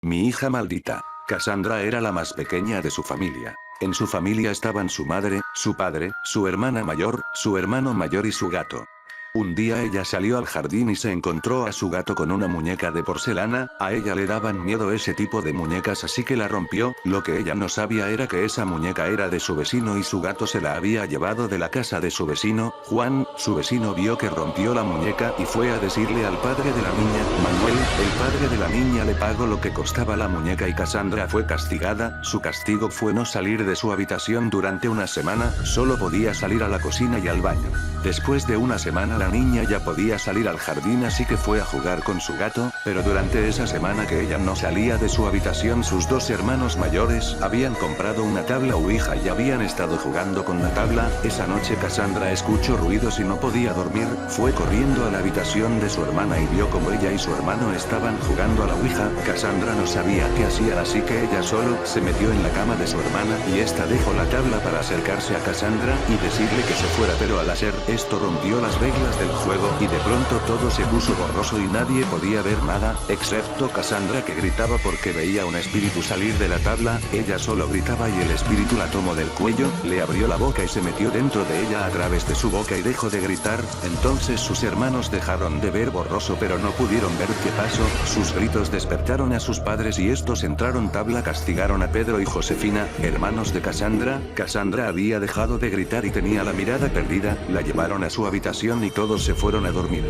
Mi hija maldita. Cassandra era la más pequeña de su familia. En su familia estaban su madre, su padre, su hermana mayor, su hermano mayor y su gato. Un día ella salió al jardín y se encontró a su gato con una muñeca de porcelana. A ella le daban miedo ese tipo de muñecas, así que la rompió. Lo que ella no sabía era que esa muñeca era de su vecino y su gato se la había llevado de la casa de su vecino, Juan. Su vecino vio que rompió la muñeca y fue a decirle al padre de la niña, Manuel. El padre de la niña le pagó lo que costaba la muñeca y Cassandra fue castigada. Su castigo fue no salir de su habitación durante una semana, solo podía salir a la cocina y al baño. Después de una semana la niña ya podía salir al jardín, así que fue a jugar con su gato, pero durante esa semana que ella no salía de su habitación, sus dos hermanos mayores habían comprado una tabla Ouija y habían estado jugando con la tabla. Esa noche Cassandra escuchó ruidos y no podía dormir, fue corriendo a la habitación de su hermana y vio como ella y su hermano estaban jugando a la Ouija. Cassandra no sabía qué hacía, así que ella solo se metió en la cama de su hermana y esta dejó la tabla para acercarse a Cassandra y decirle que se fuera, pero al hacer esto rompió las reglas del juego y de pronto todo se puso borroso y nadie podía ver nada, excepto Cassandra, que gritaba porque veía un espíritu salir de la tabla. Ella solo gritaba y el espíritu la tomó del cuello, le abrió la boca y se metió dentro de ella a través de su boca y dejó de gritar. Entonces sus hermanos dejaron de ver borroso, pero no pudieron ver qué pasó. Sus gritos despertaron a sus padres y estos entraron tabla. Castigaron a Pedro y Josefina, hermanos de Cassandra. Cassandra había dejado de gritar y tenía la mirada perdida. La llevaron a su habitación y todos se fueron a dormir.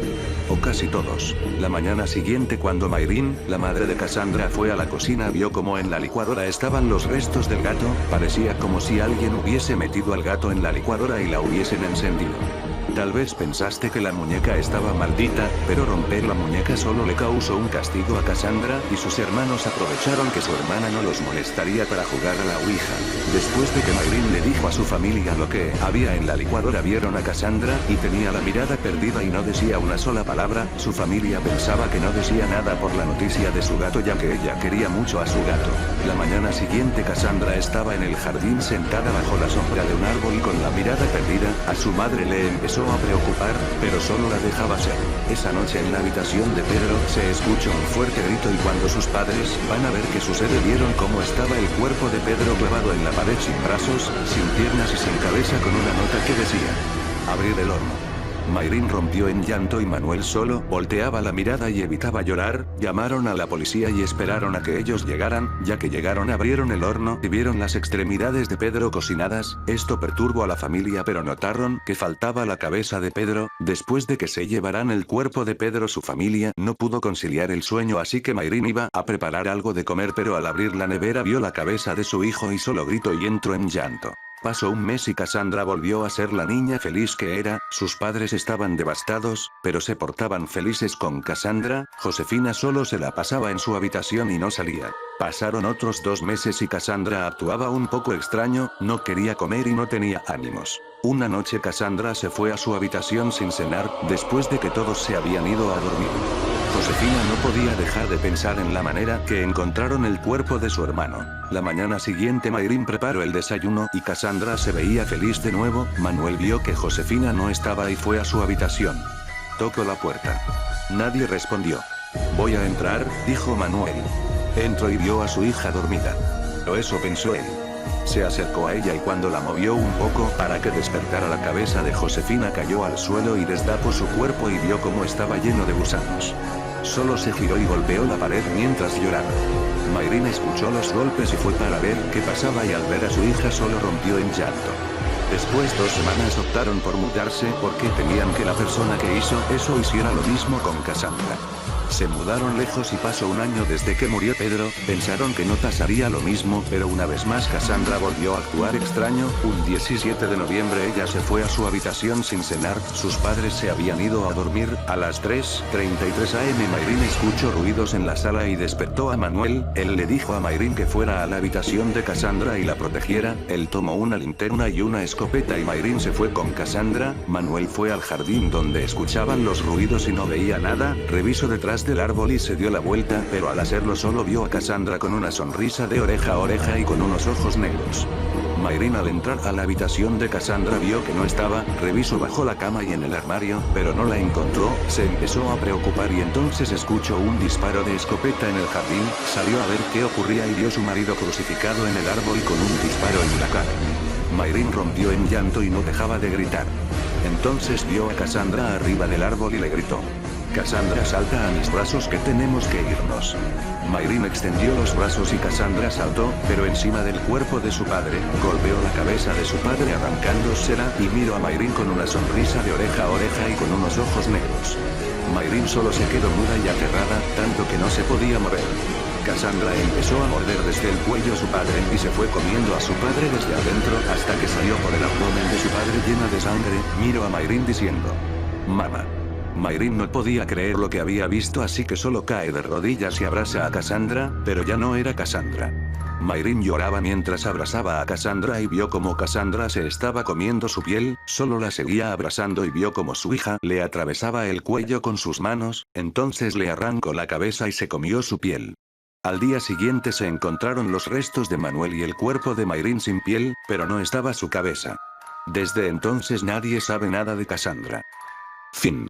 O casi todos. La mañana siguiente, cuando Mayrin, la madre de Cassandra, fue a la cocina, vio como en la licuadora estaban los restos del gato. Parecía como si alguien hubiese metido al gato en la licuadora y la hubiesen encendido. Tal vez pensaste que la muñeca estaba maldita, pero romper la muñeca solo le causó un castigo a Cassandra, y sus hermanos aprovecharon que su hermana no los molestaría para jugar a la Ouija. Después de que Mayrin le dijo a su familia lo que había en la licuadora, vieron a Cassandra y tenía la mirada perdida y no decía una sola palabra. Su familia pensaba que no decía nada por la noticia de su gato, ya que ella quería mucho a su gato. La mañana siguiente Cassandra estaba en el jardín sentada bajo la sombra de un árbol y con la mirada perdida. A su madre le empezó a preocupar, pero solo la dejaba ser. Esa noche en la habitación de Pedro se escuchó un fuerte grito y cuando sus padres van a ver qué sucede, vieron cómo estaba el cuerpo de Pedro clavado en la pared, sin brazos, sin piernas y sin cabeza, con una nota que decía: abrir el horno. Mayrin rompió en llanto y Manuel solo volteaba la mirada y evitaba llorar. Llamaron a la policía y esperaron a que ellos llegaran. Ya que llegaron, abrieron el horno y vieron las extremidades de Pedro cocinadas. Esto perturbó a la familia, pero notaron que faltaba la cabeza de Pedro. Después de que se llevaran el cuerpo de Pedro, su familia no pudo conciliar el sueño, así que Mayrin iba a preparar algo de comer, pero al abrir la nevera vio la cabeza de su hijo y solo gritó y entró en llanto. Pasó un mes y Cassandra volvió a ser la niña feliz que era. Sus padres estaban devastados, pero se portaban felices con Cassandra. Josefina solo se la pasaba en su habitación y no salía. Pasaron otros 2 meses y Cassandra actuaba un poco extraño, no quería comer y no tenía ánimos. Una noche Cassandra se fue a su habitación sin cenar, después de que todos se habían ido a dormir. Josefina no podía dejar de pensar en la manera que encontraron el cuerpo de su hermano. La mañana siguiente Mayrin preparó el desayuno y Cassandra se veía feliz de nuevo. Manuel vio que Josefina no estaba y fue a su habitación. Tocó la puerta. Nadie respondió. Voy a entrar, dijo Manuel. Entró y vio a su hija dormida. O eso pensó él. Se acercó a ella y cuando la movió un poco para que despertara, la cabeza de Josefina cayó al suelo y destapó su cuerpo y vio cómo estaba lleno de gusanos. Solo se giró y golpeó la pared mientras lloraba. Mayrin escuchó los golpes y fue para ver qué pasaba y al ver a su hija solo rompió en llanto. Después 2 semanas optaron por mudarse porque temían que la persona que hizo eso hiciera lo mismo con Cassandra. Se mudaron lejos y pasó un año desde que murió Pedro. Pensaron que no pasaría lo mismo, pero una vez más Cassandra volvió a actuar extraño. Un 17 de noviembre ella se fue a su habitación sin cenar. Sus padres se habían ido a dormir. A las 3:33 am Mayrin escuchó ruidos en la sala y despertó a Manuel. Él le dijo a Mayrin que fuera a la habitación de Cassandra y la protegiera. Él tomó una linterna y una escopeta y Mayrin se fue con Cassandra. Manuel fue al jardín donde escuchaban los ruidos y no veía nada. Revisó detrás detrás del árbol y se dio la vuelta, pero al hacerlo solo vio a Cassandra con una sonrisa de oreja a oreja y con unos ojos negros. Mayrin al entrar a la habitación de Cassandra vio que no estaba, revisó bajo la cama y en el armario, pero no la encontró, se empezó a preocupar y entonces escuchó un disparo de escopeta en el jardín, salió a ver qué ocurría y vio a su marido crucificado en el árbol con un disparo en la cara. Mayrin rompió en llanto y no dejaba de gritar. Entonces vio a Cassandra arriba del árbol y le gritó: Cassandra, salta a mis brazos que tenemos que irnos. Mayrin extendió los brazos y Cassandra saltó, pero encima del cuerpo de su padre, golpeó la cabeza de su padre arrancándosela, y miró a Mayrin con una sonrisa de oreja a oreja y con unos ojos negros. Mayrin solo se quedó muda y aterrada, tanto que no se podía mover. Cassandra empezó a morder desde el cuello a su padre y se fue comiendo a su padre desde adentro hasta que salió por el abdomen de su padre llena de sangre, miró a Mayrin diciendo: Mamá. Mayrin no podía creer lo que había visto, así que solo cae de rodillas y abraza a Cassandra, pero ya no era Cassandra. Mayrin lloraba mientras abrazaba a Cassandra y vio como Cassandra se estaba comiendo su piel, solo la seguía abrazando y vio como su hija le atravesaba el cuello con sus manos, entonces le arrancó la cabeza y se comió su piel. Al día siguiente se encontraron los restos de Manuel y el cuerpo de Mayrin sin piel, pero no estaba su cabeza. Desde entonces nadie sabe nada de Cassandra. Fin.